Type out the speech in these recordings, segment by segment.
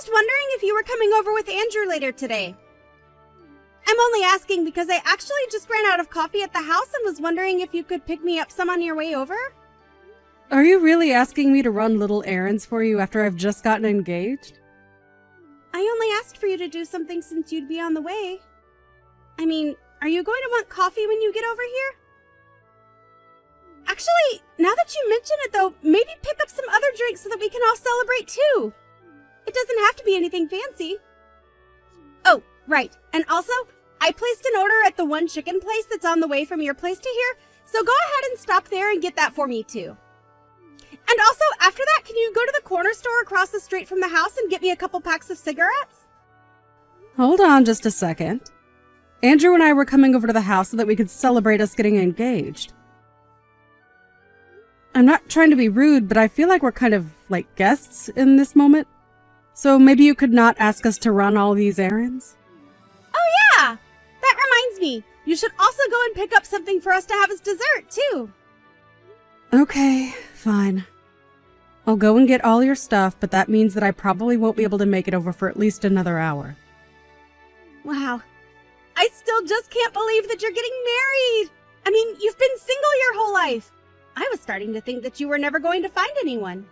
just wondering if you were coming over with Andrew later today. I'm only asking because I actually just ran out of coffee at the house and was wondering if you could pick me up some on your way over. Are you really asking me to run little errands for you after I've just gotten engaged? I only asked for you to do something since you'd be on the way. I mean, are you going to want coffee when you get over here? Actually, now that you mention it though, maybe pick up some other drinks so that we can all celebrate too. It doesn't have to be anything fancy. Oh, right. And also, I placed an order at the one chicken place that's on the way from your place to here, so go ahead and stop there and get that for me too. And also, after that, can you go to the corner store across the street from the house and get me a couple packs of cigarettes? Hold on just a second. Andrew and I were coming over to the house so that we could celebrate us getting engaged. I'm not trying to be rude, but I feel like we're kind of like guests in this moment. So maybe you could not ask us to run all these errands? Oh yeah! That reminds me, you should also go and pick up something for us to have as dessert too. Okay, fine. I'll go and get all your stuff, but that means that I probably won't be able to make it over for at least another hour. Wow. I still just can't believe that you're getting married! I mean, you've been single your whole life! I was starting to think that you were never going to find anyone.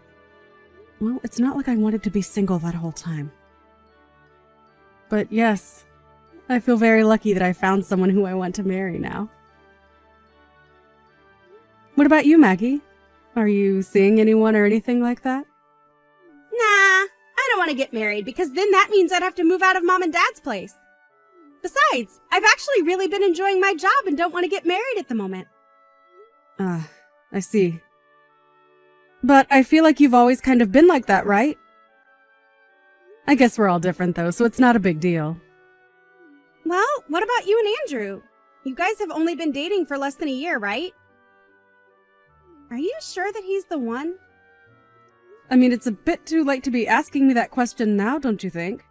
Well, it's not like I wanted to be single that whole time. But yes, I feel very lucky that I found someone who I want to marry now. What about you, Maggie? Are you seeing anyone or anything like that? Nah, I don't want to get married because then that means I'd have to move out of Mom and Dad's place. Besides, I've actually really been enjoying my job and don't want to get married at the moment. I see. But I feel like you've always kind of been like that, right? I guess we're all different though, so it's not a big deal. Well, what about you and Andrew? You guys have only been dating for less than a year, right? Are you sure that he's the one? I mean, it's a bit too late to be asking me that question now, don't you think?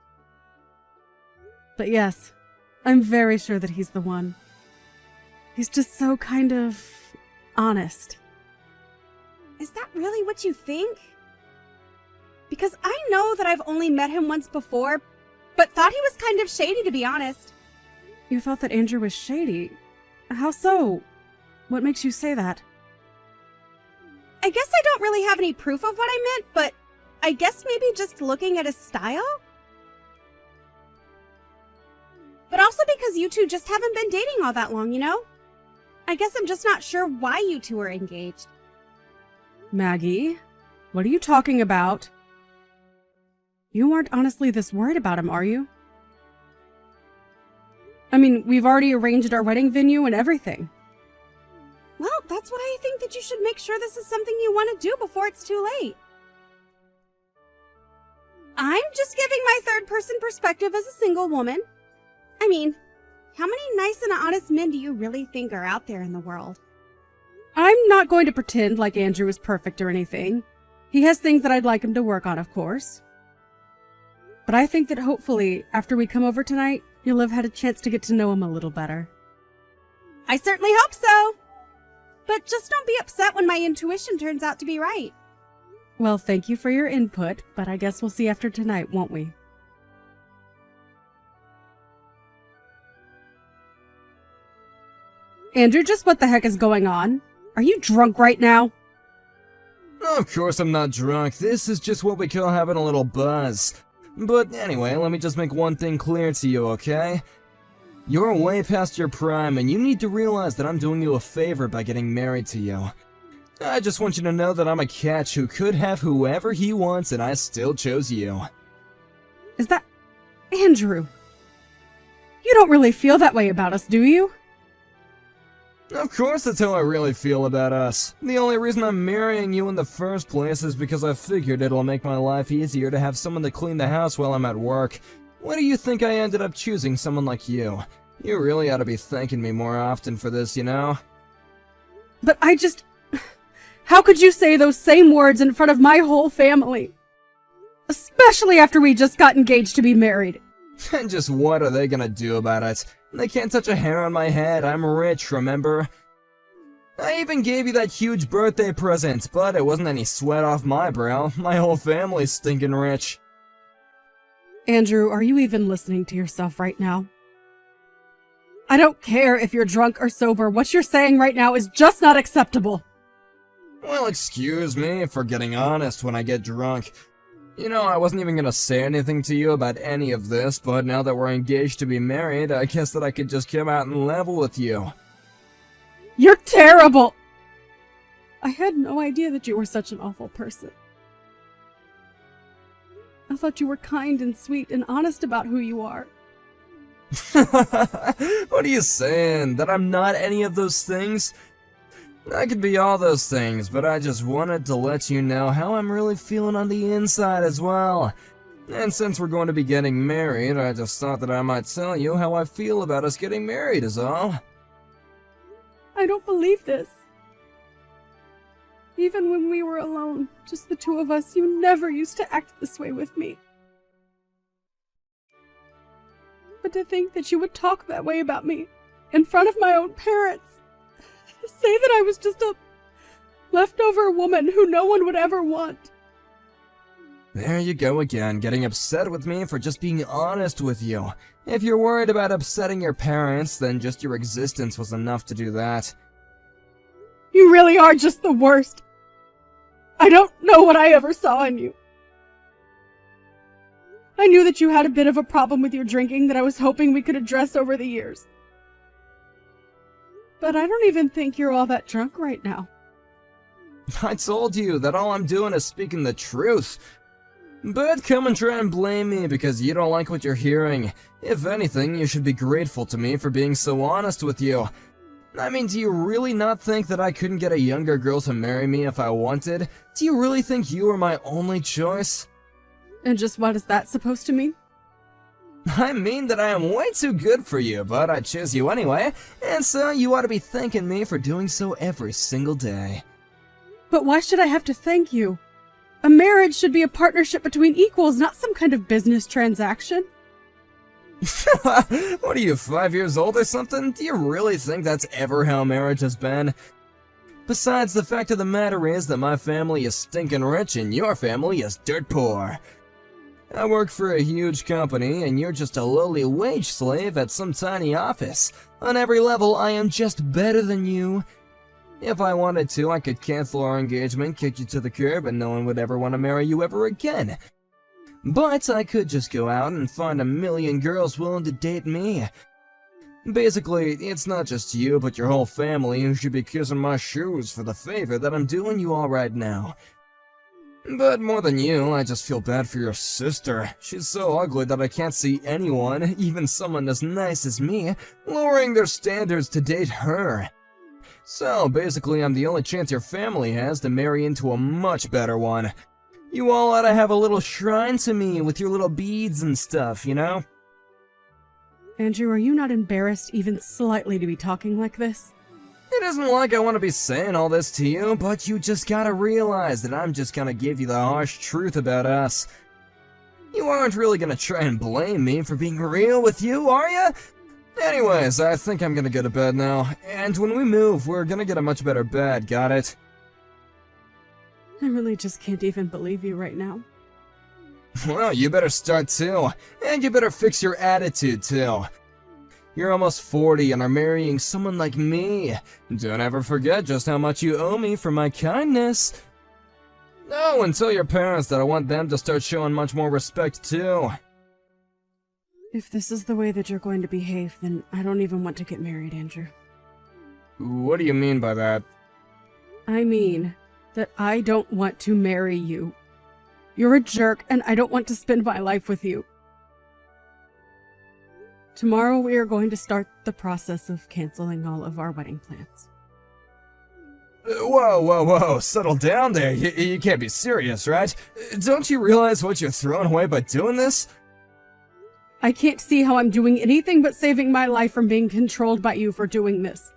But yes, I'm very sure that he's the one. He's just so kind of honest. Is that really what you think? Because I know that I've only met him once before, but thought he was kind of shady, to be honest. You thought that Andrew was shady? How so? What makes you say that? I guess I don't really have any proof of what I meant, but I guess maybe just looking at his style? But also because you two just haven't been dating all that long, you know? I guess I'm just not sure why you two are engaged. Maggie, what are you talking about? You aren't honestly this worried about him, are you? I mean, we've already arranged our wedding venue and everything. Well, that's why I think that you should make sure this is something you want to do before it's too late. I'm just giving my third-person perspective as a single woman. I mean, how many nice and honest men do you really think are out there in the world? I'm not going to pretend like Andrew is perfect or anything. He has things that I'd like him to work on, of course. But I think that hopefully, after we come over tonight, you'll have had a chance to get to know him a little better. I certainly hope so! But just don't be upset when my intuition turns out to be right. Well, thank you for your input, but I guess we'll see after tonight, won't we? Andrew, just what the heck is going on? Are you drunk right now? Of course I'm not drunk. This is just what we call having a little buzz. But anyway, let me just make one thing clear to you, okay? You're way past your prime, and you need to realize that I'm doing you a favor by getting married to you. I just want you to know that I'm a catch who could have whoever he wants, and I still chose you. Is that... Andrew? You don't really feel that way about us, do you? Of course that's how I really feel about us. The only reason I'm marrying you in the first place is because I figured it'll make my life easier to have someone to clean the house while I'm at work. Why do you think I ended up choosing someone like you? You really ought to be thanking me more often for this, you know? But I just... How could you say those same words in front of my whole family? Especially after we just got engaged to be married. And just what are they gonna do about it? They can't touch a hair on my head, I'm rich, remember? I even gave you that huge birthday present, but it wasn't any sweat off my brow. My whole family's stinking rich. Andrew, are you even listening to yourself right now? I don't care if you're drunk or sober. What you're saying right now is just not acceptable. Well, excuse me for getting honest when I get drunk. You know, I wasn't even gonna say anything to you about any of this, but now that we're engaged to be married, I guess that I could just come out and level with you. You're terrible! I had no idea that you were such an awful person. I thought you were kind and sweet and honest about who you are. What are you saying? That I'm not any of those things? I could be all those things, but I just wanted to let you know how I'm really feeling on the inside as well. And since we're going to be getting married, I just thought that I might tell you how I feel about us getting married is all. I don't believe this. Even when we were alone, just the two of us, you never used to act this way with me. But to think that you would talk that way about me, in front of my own parents, say that I was just a leftover woman who no one would ever want. There you go again, getting upset with me for just being honest with you. If you're worried about upsetting your parents, then just your existence was enough to do that. You really are just the worst. I don't know what I ever saw in you. I knew that you had a bit of a problem with your drinking that I was hoping we could address over the years. But I don't even think you're all that drunk right now. I told you that all I'm doing is speaking the truth. But come and try and blame me because you don't like what you're hearing. If anything, you should be grateful to me for being so honest with you. I mean, do you really not think that I couldn't get a younger girl to marry me if I wanted? Do you really think you were my only choice? And just what is that supposed to mean? I mean that I am way too good for you, but I choose you anyway, and so you ought to be thanking me for doing so every single day. But why should I have to thank you? A marriage should be a partnership between equals, not some kind of business transaction. What are you, 5 years old or something? Do you really think that's ever how marriage has been? Besides, the fact of the matter is that my family is stinking rich and your family is dirt poor. I work for a huge company, and you're just a lowly wage slave at some tiny office. On every level, I am just better than you. If I wanted to, I could cancel our engagement, kick you to the curb, and no one would ever want to marry you ever again. But I could just go out and find a million girls willing to date me. Basically, it's not just you, but your whole family who should be kissing my shoes for the favor that I'm doing you all right now. But more than you, I just feel bad for your sister. She's so ugly that I can't see anyone, even someone as nice as me, lowering their standards to date her. So basically, I'm the only chance your family has to marry into a much better one. You all ought to have a little shrine to me with your little beads and stuff, you know? Andrew, are you not embarrassed even slightly to be talking like this? It isn't like I want to be saying all this to you, but you just gotta realize that I'm just gonna give you the harsh truth about us. You aren't really gonna try and blame me for being real with you, are you? Anyways, I think I'm gonna go to bed now, and when we move, we're gonna get a much better bed, got it? I really just can't even believe you right now. Well, you better start too, and you better fix your attitude too. You're almost 40 and are marrying someone like me. Don't ever forget just how much you owe me for my kindness. Oh, and tell your parents that I want them to start showing much more respect too. If this is the way that you're going to behave, then I don't even want to get married, Andrew. What do you mean by that? I mean that I don't want to marry you. You're a jerk, and I don't want to spend my life with you. Tomorrow we are going to start the process of canceling all of our wedding plans. Whoa, settle down there. You can't be serious, right? Don't you realize what you're throwing away by doing this? I can't see how I'm doing anything but saving my life from being controlled by you for doing this.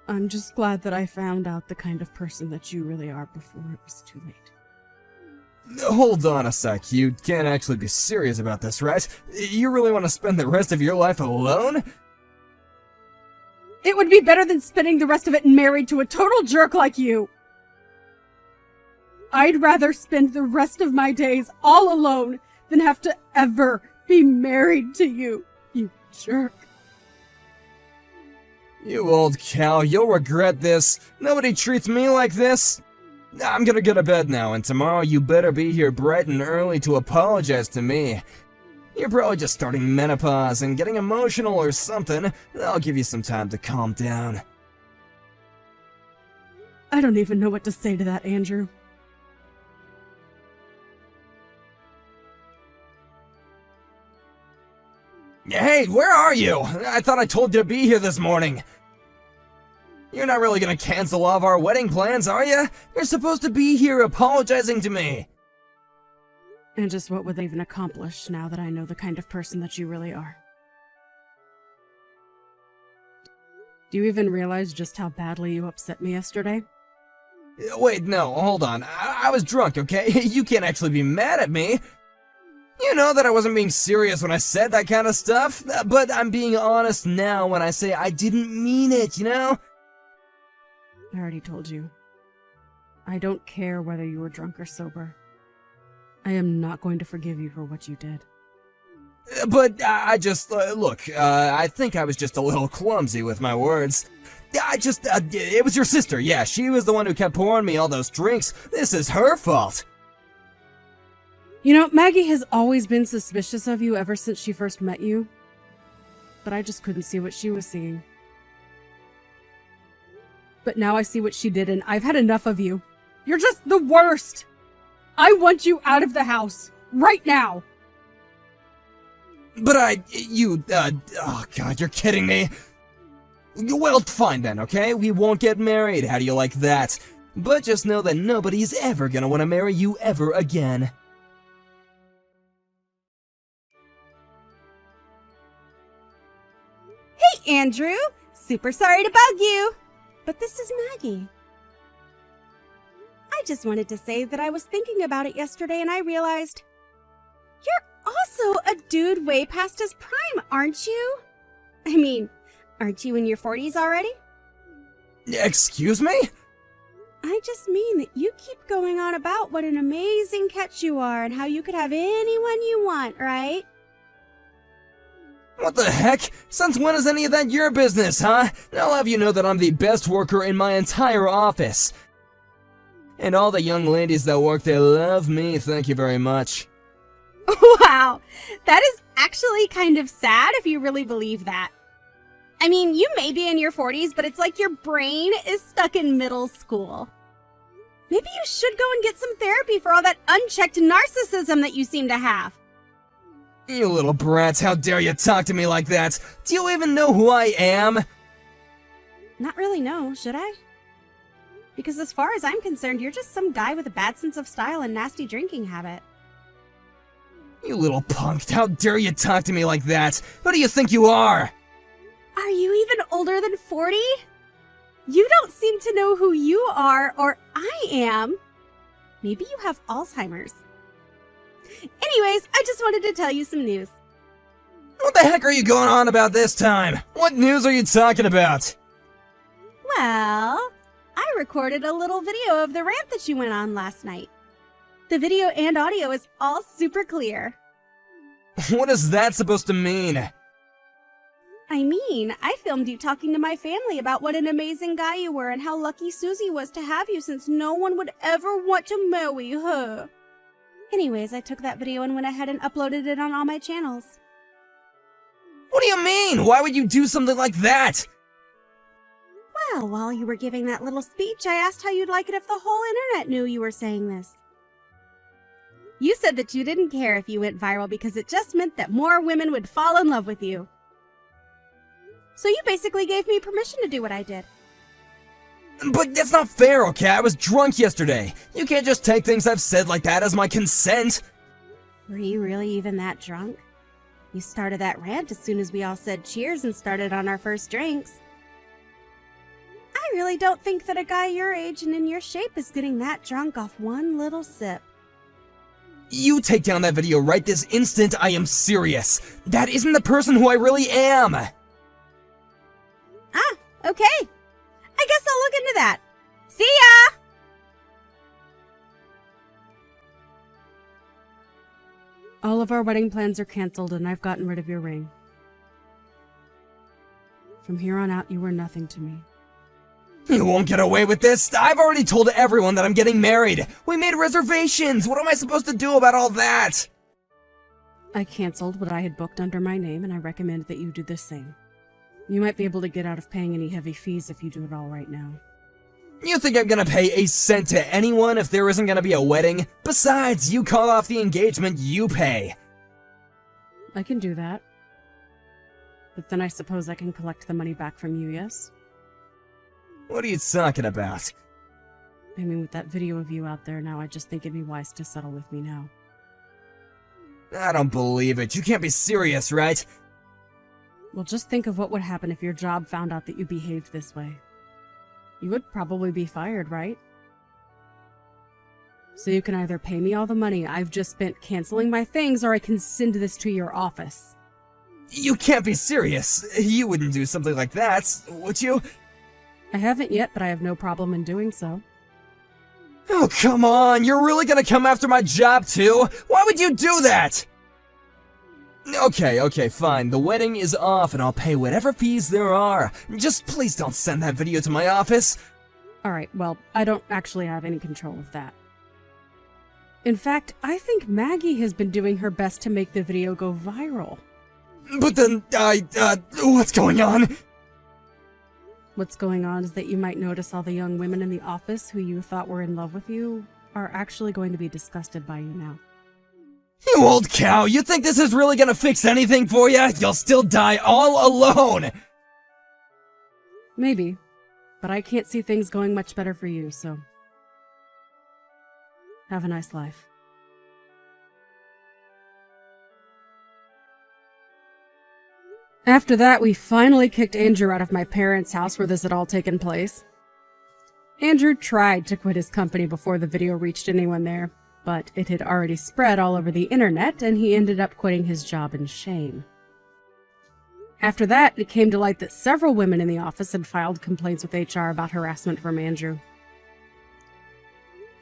I'm just glad that I found out the kind of person that you really are before it was too late. Hold on a sec, you can't actually be serious about this, right? You really want to spend the rest of your life alone? It would be better than spending the rest of it married to a total jerk like you! I'd rather spend the rest of my days all alone than have to ever be married to you, you jerk. You old cow, you'll regret this. Nobody treats me like this. I'm gonna go to bed now, and tomorrow you better be here bright and early to apologize to me. You're probably just starting menopause and getting emotional or something. I'll give you some time to calm down. I don't even know what to say to that, Andrew. Hey, where are you? I thought I told you to be here this morning. You're not really gonna cancel all of our wedding plans, are you? You're supposed to be here apologizing to me. And just what would they even accomplish now that I know the kind of person that you really are? Do you even realize just how badly you upset me yesterday? Wait, no, hold on. I was drunk, okay? You can't actually be mad at me. You know that I wasn't being serious when I said that kind of stuff, but I'm being honest now when I say I didn't mean it, you know? I already told you. I don't care whether you were drunk or sober. I am not going to forgive you for what you did. But I just, look, I think I was just a little clumsy with my words. It was your sister, yeah, she was the one who kept pouring me all those drinks. This is her fault. You know, Maggie has always been suspicious of you ever since she first met you. But I just couldn't see what she was seeing. But now I see what she did, and I've had enough of you. You're just the worst! I want you out of the house, right now! But oh god, you're kidding me. Well, fine then, okay? We won't get married, how do you like that? But just know that nobody's ever gonna want to marry you ever again. Hey, Andrew! Super sorry to bug you, but this is Maggie. I just wanted to say that I was thinking about it yesterday and I realized you're also a dude way past his prime, aren't you? I mean, aren't you in your 40s already? Excuse me? I just mean that you keep going on about what an amazing catch you are and how you could have anyone you want, right? What the heck? Since when is any of that your business, huh? I'll have you know that I'm the best worker in my entire office. And all the young ladies that work there love me, thank you very much. Wow, that is actually kind of sad if you really believe that. I mean, you may be in your 40s, but it's like your brain is stuck in middle school. Maybe you should go and get some therapy for all that unchecked narcissism that you seem to have. You little brats, how dare you talk to me like that? Do you even know who I am? Not really, no, should I? Because as far as I'm concerned, you're just some guy with a bad sense of style and nasty drinking habit. You little punk, how dare you talk to me like that? Who do you think you are? Are you even older than 40? You don't seem to know who you are, or I am. Maybe you have Alzheimer's. Anyways, I just wanted to tell you some news. What the heck are you going on about this time? What news are you talking about? Well, I recorded a little video of the rant that you went on last night. The video and audio is all super clear. What is that supposed to mean? I mean, I filmed you talking to my family about what an amazing guy you were and how lucky Susie was to have you since no one would ever want to marry her. Anyways, I took that video and went ahead and uploaded it on all my channels. What do you mean? Why would you do something like that? Well, while you were giving that little speech, I asked how you'd like it if the whole internet knew you were saying this. You said that you didn't care if you went viral because it just meant that more women would fall in love with you. So you basically gave me permission to do what I did. But that's not fair, okay? I was drunk yesterday. You can't just take things I've said like that as my consent. Were you really even that drunk? You started that rant as soon as we all said cheers and started on our first drinks. I really don't think that a guy your age and in your shape is getting that drunk off one little sip. You take down that video right this instant, I am serious. That isn't the person who I really am. Ah, okay. I guess I'll look into that. See ya! All of our wedding plans are canceled, and I've gotten rid of your ring. From here on out, you were nothing to me. You won't get away with this! I've already told everyone that I'm getting married! We made reservations! What am I supposed to do about all that? I canceled what I had booked under my name, and I recommend that you do the same. You might be able to get out of paying any heavy fees if you do it all right now. You think I'm gonna pay a cent to anyone if there isn't gonna be a wedding? Besides, you call off the engagement, you pay. I can do that. But then I suppose I can collect the money back from you, yes? What are you talking about? I mean, with that video of you out there now, I just think it'd be wise to settle with me now. I don't believe it. You can't be serious, right? Well, just think of what would happen if your job found out that you behaved this way. You would probably be fired, right? So you can either pay me all the money I've just spent canceling my things, or I can send this to your office. You can't be serious. You wouldn't do something like that, would you? I haven't yet, but I have no problem in doing so. Oh, come on! You're really gonna come after my job, too? Why would you do that? Okay, fine. The wedding is off, and I'll pay whatever fees there are. Just please don't send that video to my office. Alright, well, I don't actually have any control of that. In fact, I think Maggie has been doing her best to make the video go viral. But then, what's going on? What's going on is that you might notice all the young women in the office who you thought were in love with you are actually going to be disgusted by you now. You old cow, you think this is really gonna fix anything for you? You'll still die all alone! Maybe, but I can't see things going much better for you, so... have a nice life. After that, we finally kicked Andrew out of my parents' house where this had all taken place. Andrew tried to quit his company before the video reached anyone there, but it had already spread all over the internet, and he ended up quitting his job in shame. After that, it came to light that several women in the office had filed complaints with HR about harassment from Andrew.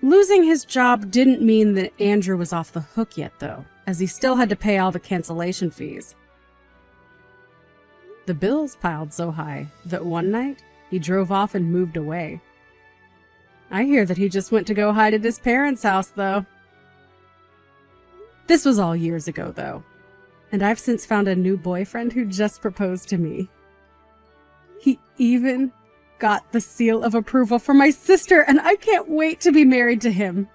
Losing his job didn't mean that Andrew was off the hook yet, though, as he still had to pay all the cancellation fees. The bills piled so high that one night, he drove off and moved away. I hear that he just went to go hide at his parents' house, though. This was all years ago, though, and I've since found a new boyfriend who just proposed to me. He even got the seal of approval from my sister, and I can't wait to be married to him.